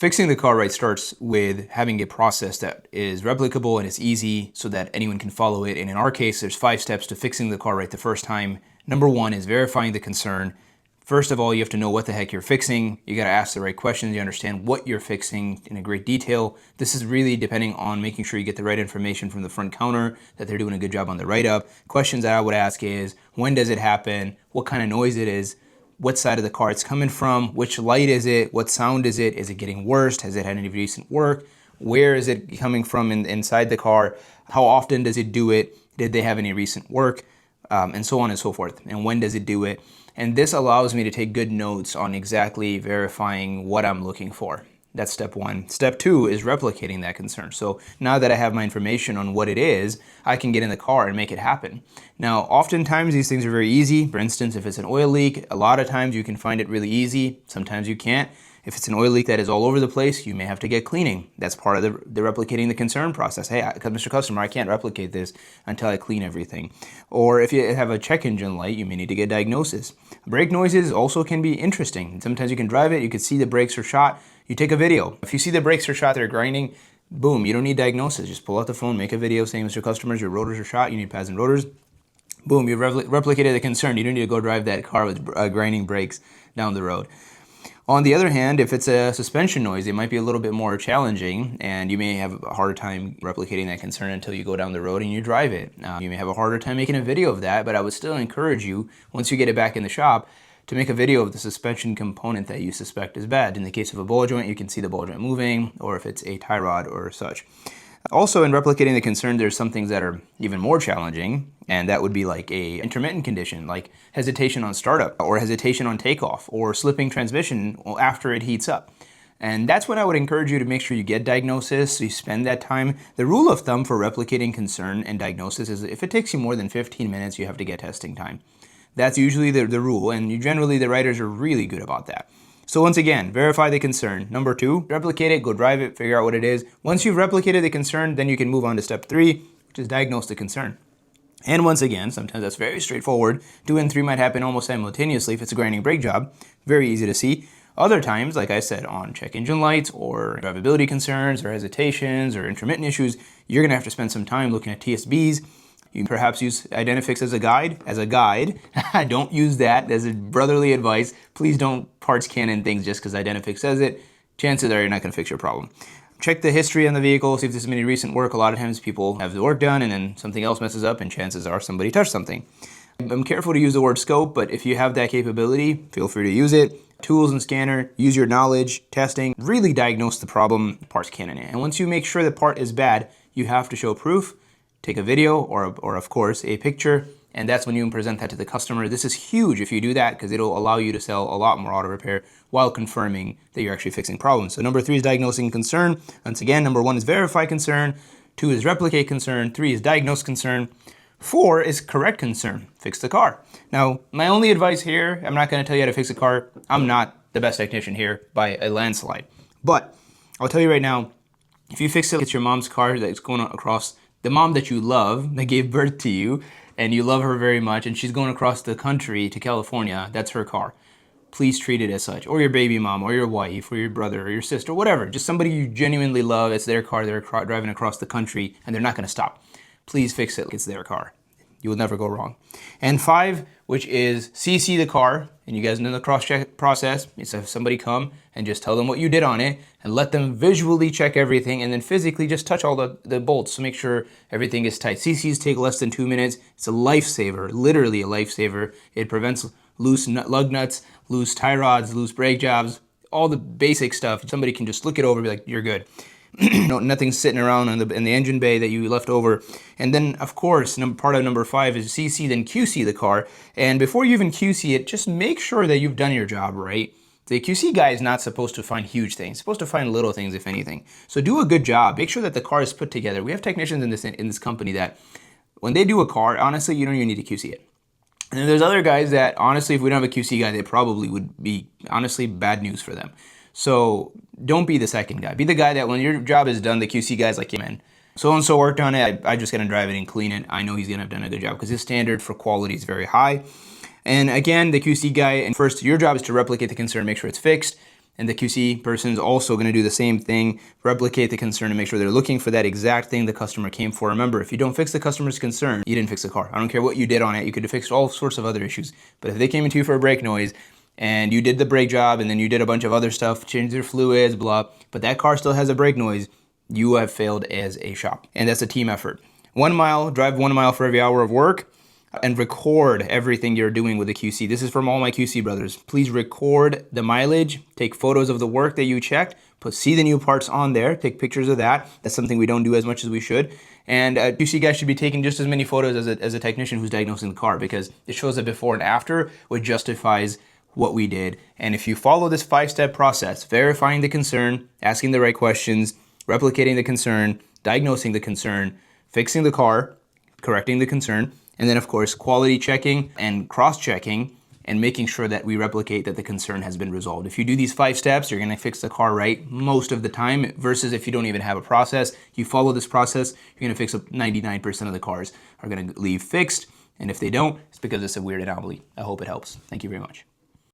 Fixing the car right starts with having a process that is replicable and is easy so that anyone can follow it. And in our case, there's 5 steps to fixing the car right the first time. Number 1 is verifying the concern. First of all, you have to know what the heck you're fixing. You got to ask the right questions. You understand what you're fixing in a great detail. This is really depending on making sure you get the right information from the front counter, that they're doing a good job on the write-up. Questions that I would ask is, when does it happen? What kind of noise it is? What side of the car it's coming from, which light is it, what sound is it getting worse, has it had any recent work, where is it coming from inside the car, how often does it do it, did they have any recent work, and so on and so forth, and when does it do it. And this allows me to take good notes on exactly verifying what I'm looking for. That's step 1. Step 2 is replicating that concern. So now that I have my information on what it is, I can get in the car and make it happen. Now, oftentimes these things are very easy. For instance, if it's an oil leak, a lot of times you can find it really easy. Sometimes you can't. If it's an oil leak that is all over the place, you may have to get cleaning. That's part of the replicating the concern process. Hey, Mr. Customer, I can't replicate this until I clean everything. Or if you have a check engine light, you may need to get diagnosis. Brake noises also can be interesting. Sometimes you can drive it, you can see the brakes are shot. You take a video. If you see the brakes are shot, they're grinding, boom, you don't need diagnosis. Just pull out the phone, make a video saying, Mr. Customers, your rotors are shot, you need pads and rotors. Boom, you've replicated the concern. You don't need to go drive that car with grinding brakes down the road. On the other hand, if it's a suspension noise, it might be a little bit more challenging, and you may have a harder time replicating that concern until you go down the road and you drive it. You may have a harder time making a video of that, but I would still encourage you, once you get it back in the shop, to make a video of the suspension component that you suspect is bad. In the case of a ball joint, you can see the ball joint moving, or if it's a tie rod or such. Also, in replicating the concern, there's some things that are even more challenging, and that would be like a intermittent condition, like hesitation on startup, or hesitation on takeoff, or slipping transmission after it heats up. And that's when I would encourage you to make sure you get diagnosis, so you spend that time. The rule of thumb for replicating concern and diagnosis is if it takes you more than 15 minutes, you have to get testing time. That's usually the rule, and generally the writers are really good about that. So once again, verify the concern. Number 2, replicate it, go drive it, figure out what it is. Once you've replicated the concern, then you can move on to step 3, which is diagnose the concern. And once again, sometimes that's very straightforward. 2 and 3 might happen almost simultaneously if it's a grinding brake job. Very easy to see. Other times, like I said, on check engine lights or drivability concerns or hesitations or intermittent issues, you're gonna have to spend some time looking at TSBs. You perhaps use Identifix as a guide. Don't use that as a brotherly advice. Please don't parts canon things just because Identifix says it. Chances are you're not going to fix your problem. Check the history on the vehicle, see if there's any recent work. A lot of times people have the work done and then something else messes up, and chances are somebody touched something. I'm careful to use the word scope, but if you have that capability, feel free to use it. Tools and scanner, use your knowledge, testing, really diagnose the problem parts canon. And once you make sure the part is bad, you have to show proof. Take a video or of course a picture, and that's when you can present that to the customer. This is huge if you do that, because it'll allow you to sell a lot more auto repair while confirming that you're actually fixing problems. So number 3 is diagnosing concern. Once again, number 1 is verify concern, 2 is replicate concern, 3 is diagnose concern, 4 is correct concern, fix the car. Now, my only advice here, I'm not going to tell you how to fix a car. I'm not the best technician here by a landslide, but I'll tell you right now, if you fix it, it's your mom's car that's going across, the mom that you love, that gave birth to you, and you love her very much, and she's going across the country to California, that's her car. Please treat it as such. Or your baby mom, or your wife, or your brother, or your sister, whatever. Just somebody you genuinely love, it's their car, they're driving across the country, and they're not gonna stop. Please fix it like it's their car. You will never go wrong. And 5, which is CC the car, and you guys know the cross-check process. It's have somebody come and just tell them what you did on it, and let them visually check everything, and then physically just touch all the bolts to make sure everything is tight. CCs take less than 2 minutes. It's a lifesaver, literally a lifesaver. It prevents loose lug nuts, loose tie rods, loose brake jobs, all the basic stuff. Somebody can just look it over and be like, you're good. No, nothing's sitting around in the engine bay that you left over. And then, of course, part of number 5 is CC, then QC the car. And before you even QC it, just make sure that you've done your job right. The QC guy is not supposed to find huge things. He's supposed to find little things, if anything. So do a good job. Make sure that the car is put together. We have technicians in this company that when they do a car, honestly, you don't even need to QC it. And then there's other guys that, honestly, if we don't have a QC guy, they probably would be, honestly, bad news for them. So don't be the second guy. Be the guy that when your job is done, the QC guy's like, yeah, man, so-and-so worked on it. I just gonna drive it and clean it. I know he's gonna have done a good job because his standard for quality is very high. And again, the QC guy, and first, your job is to replicate the concern, make sure it's fixed. And the QC person's also going to do the same thing, replicate the concern and make sure they're looking for that exact thing the customer came for. Remember, if you don't fix the customer's concern, you didn't fix the car. I don't care what you did on it. You could have fixed all sorts of other issues. But if they came into you for a brake noise and you did the brake job and then you did a bunch of other stuff, changed their fluids, blah, but that car still has a brake noise, you have failed as a shop. And that's a team effort. 1 mile, drive 1 mile for every hour of work, and record everything you're doing with the QC. This is from all my QC brothers. Please record the mileage, take photos of the work that you checked, see the new parts on there, take pictures of that. That's something we don't do as much as we should. And QC guys should be taking just as many photos as a technician who's diagnosing the car, because it shows the before and after, which justifies what we did. And if you follow this 5-step process, verifying the concern, asking the right questions, replicating the concern, diagnosing the concern, fixing the car, correcting the concern, and then of course, quality checking and cross-checking and making sure that we replicate that the concern has been resolved. If you do these 5 steps, you're gonna fix the car right most of the time, versus if you don't even have a process, you follow this process, you're gonna fix up 99% of the cars are gonna leave fixed. And if they don't, it's because it's a weird anomaly. I hope it helps. Thank you very much.